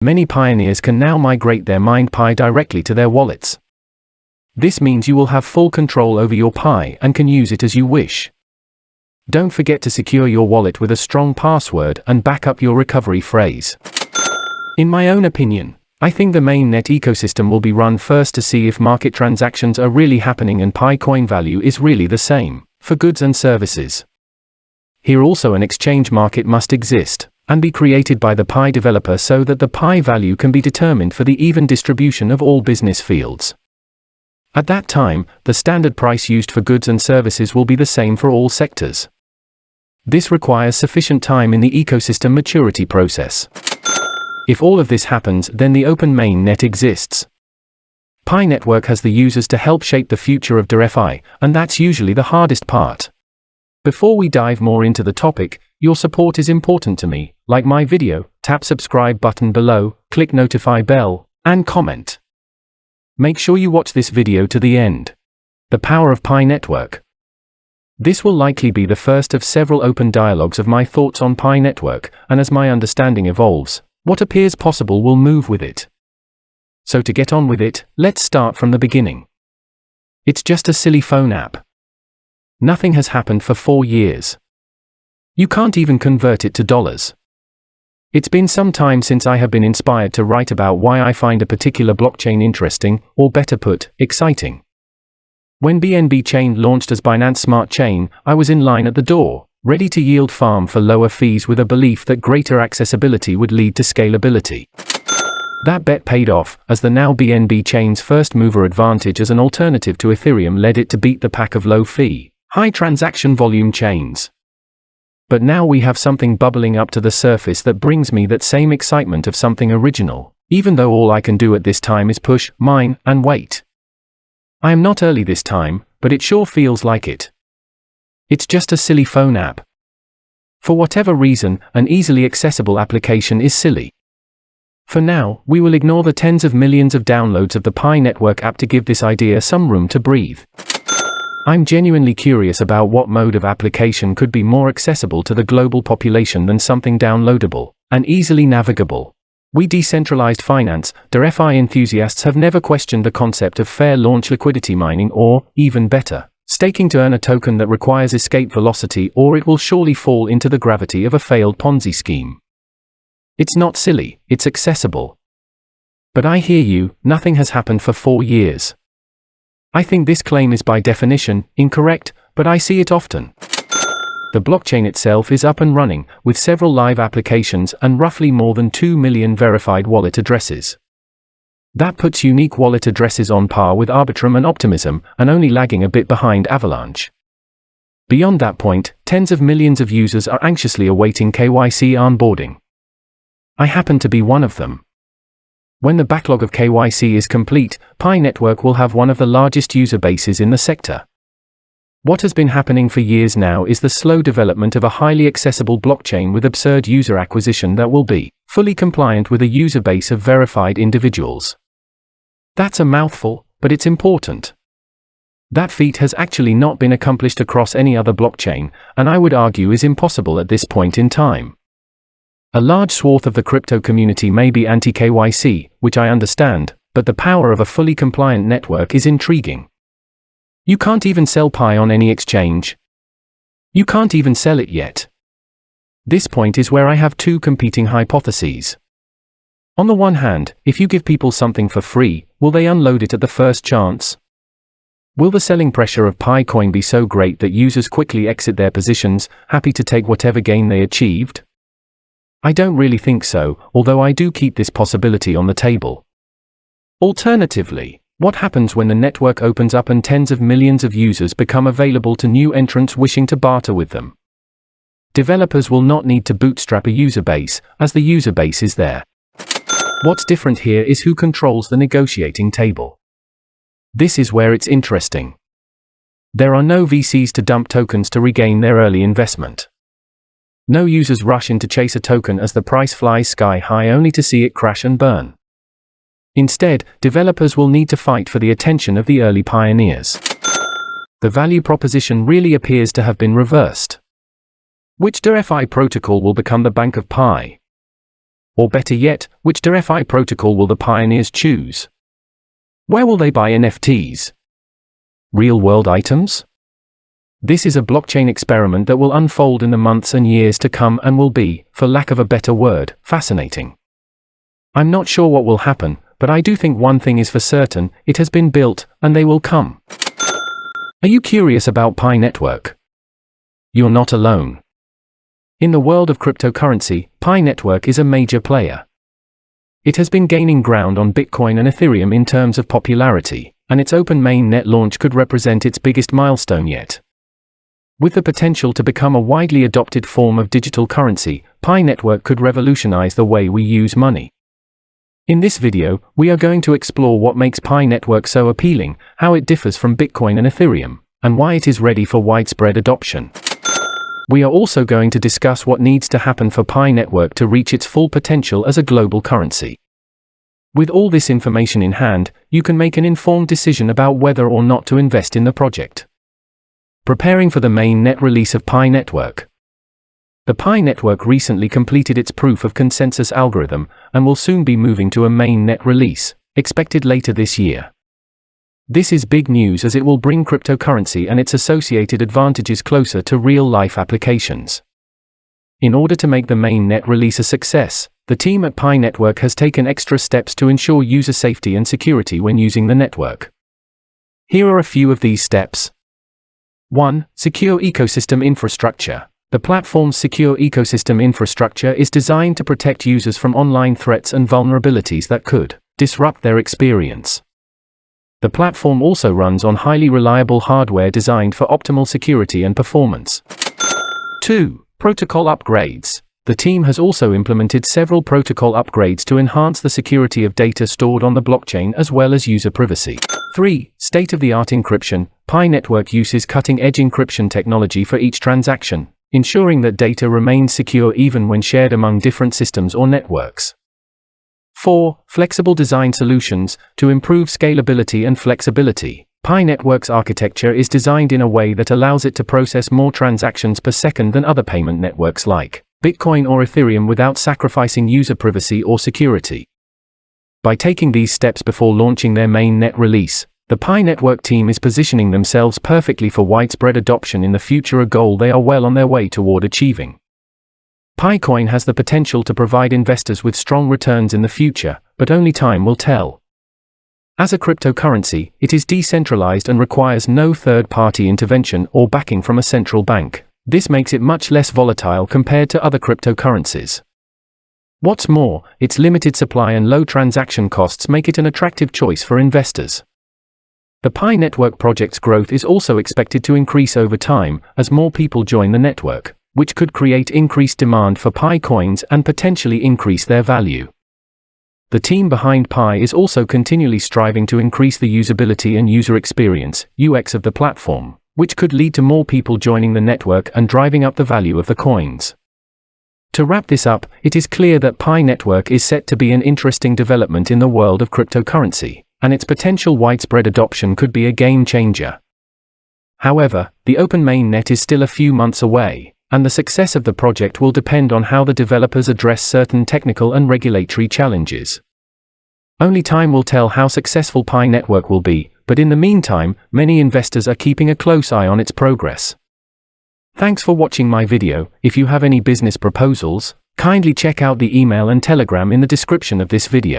Many pioneers can now migrate their mined Pi directly to their wallets. This means you will have full control over your Pi and can use it as you wish. Don't forget to secure your wallet with a strong password and back up your recovery phrase. In my own opinion, I think the mainnet ecosystem will be run first to see if market transactions are really happening and Pi coin value is really the same, for goods and services. Here also an exchange market must exist, and be created by the Pi developer so that the Pi value can be determined for the even distribution of all business fields. At that time, the standard price used for goods and services will be the same for all sectors. This requires sufficient time in the ecosystem maturity process. If all of this happens, then the open mainnet exists. Pi Network has the users to help shape the future of DeFi, and that's usually the hardest part. Before we dive more into the topic, your support is important to me. Like my video, tap subscribe button below, click notify bell, and comment. Make sure you watch this video to the end. The power of Pi Network. This will likely be the first of several open dialogues of my thoughts on Pi Network, and as my understanding evolves, what appears possible will move with it. So to get on with it, let's start from the beginning. It's just a silly phone app. Nothing has happened for 4 years. You can't even convert it to dollars. It's been some time since I have been inspired to write about why I find a particular blockchain interesting, or better put, exciting. When BNB Chain launched as Binance Smart Chain, I was in line at the door, ready to yield farm for lower fees with a belief that greater accessibility would lead to scalability. That bet paid off, as the now BNB Chain's first mover advantage as an alternative to Ethereum led it to beat the pack of low-fee, high transaction volume chains. But now we have something bubbling up to the surface that brings me that same excitement of something original, even though all I can do at this time is push, mine, and wait. I am not early this time, but it sure feels like it. It's just a silly phone app. For whatever reason, an easily accessible application is silly. For now, we will ignore the tens of millions of downloads of the Pi Network app to give this idea some room to breathe. I'm genuinely curious about what mode of application could be more accessible to the global population than something downloadable and easily navigable. We decentralized finance, DeFi enthusiasts have never questioned the concept of fair launch liquidity mining or, even better, staking to earn a token that requires escape velocity, or it will surely fall into the gravity of a failed Ponzi scheme. It's not silly, it's accessible. But I hear you, nothing has happened for 4 years. I think this claim is by definition incorrect, but I see it often. The blockchain itself is up and running, with several live applications and roughly more than 2 million verified wallet addresses. That puts unique wallet addresses on par with Arbitrum and Optimism, and only lagging a bit behind Avalanche. Beyond that point, tens of millions of users are anxiously awaiting KYC onboarding. I happen to be one of them. When the backlog of KYC is complete, Pi Network will have one of the largest user bases in the sector. What has been happening for years now is the slow development of a highly accessible blockchain with absurd user acquisition that will be fully compliant with a user base of verified individuals. That's a mouthful, but it's important. That feat has actually not been accomplished across any other blockchain, and I would argue is impossible at this point in time. A large swath of the crypto community may be anti-KYC, which I understand, but the power of a fully compliant network is intriguing. You can't even sell Pi on any exchange. You can't even sell it yet. This point is where I have two competing hypotheses. On the one hand, if you give people something for free, will they unload it at the first chance? Will the selling pressure of Pi coin be so great that users quickly exit their positions, happy to take whatever gain they achieved? I don't really think so, although I do keep this possibility on the table. Alternatively, what happens when the network opens up and tens of millions of users become available to new entrants wishing to barter with them? Developers will not need to bootstrap a user base, as the user base is there. What's different here is who controls the negotiating table. This is where it's interesting. There are no VCs to dump tokens to regain their early investment. No users rush in to chase a token as the price flies sky high only to see it crash and burn. Instead, developers will need to fight for the attention of the early pioneers. The value proposition really appears to have been reversed. Which DeFi protocol will become the bank of Pi? Or better yet, which DeFi protocol will the pioneers choose? Where will they buy NFTs? Real-world items? This is a blockchain experiment that will unfold in the months and years to come and will be, for lack of a better word, fascinating. I'm not sure what will happen, but I do think one thing is for certain: it has been built, and they will come. Are you curious about Pi Network? You're not alone. In the world of cryptocurrency, Pi Network is a major player. It has been gaining ground on Bitcoin and Ethereum in terms of popularity, and its open mainnet launch could represent its biggest milestone yet. With the potential to become a widely adopted form of digital currency, Pi Network could revolutionize the way we use money. In this video, we are going to explore what makes Pi Network so appealing, how it differs from Bitcoin and Ethereum, and why it is ready for widespread adoption. We are also going to discuss what needs to happen for Pi Network to reach its full potential as a global currency. With all this information in hand, you can make an informed decision about whether or not to invest in the project. Preparing for the main net release of Pi Network. The Pi Network recently completed its proof of consensus algorithm and will soon be moving to a main net release, expected later this year. This is big news as it will bring cryptocurrency and its associated advantages closer to real-life applications. In order to make the main net release a success, the team at Pi Network has taken extra steps to ensure user safety and security when using the network. Here are a few of these steps. 1. Secure ecosystem infrastructure. The platform's secure ecosystem infrastructure is designed to protect users from online threats and vulnerabilities that could disrupt their experience. The platform also runs on highly reliable hardware designed for optimal security and performance. 2. Protocol upgrades. The team has also implemented several protocol upgrades to enhance the security of data stored on the blockchain as well as user privacy. 3. State-of-the-art encryption. Pi Network uses cutting-edge encryption technology for each transaction, ensuring that data remains secure even when shared among different systems or networks. 4. Flexible design solutions. To improve scalability and flexibility, Pi Network's architecture is designed in a way that allows it to process more transactions per second than other payment networks like Bitcoin or Ethereum without sacrificing user privacy or security. By taking these steps before launching their main net release, the Pi Network team is positioning themselves perfectly for widespread adoption in the future, a goal they are well on their way toward achieving. PiCoin has the potential to provide investors with strong returns in the future, but only time will tell. As a cryptocurrency, it is decentralized and requires no third-party intervention or backing from a central bank. This makes it much less volatile compared to other cryptocurrencies. What's more, its limited supply and low transaction costs make it an attractive choice for investors. The Pi Network project's growth is also expected to increase over time as more people join the network, which could create increased demand for Pi coins and potentially increase their value. The team behind Pi is also continually striving to increase the usability and user experience (UX) of the platform, which could lead to more people joining the network and driving up the value of the coins. To wrap this up, it is clear that Pi Network is set to be an interesting development in the world of cryptocurrency, and its potential widespread adoption could be a game changer. However, the open mainnet is still a few months away, and the success of the project will depend on how the developers address certain technical and regulatory challenges. Only time will tell how successful Pi Network will be, but in the meantime, many investors are keeping a close eye on its progress. Thanks for watching my video. If you have any business proposals, kindly check out the email and Telegram in the description of this video.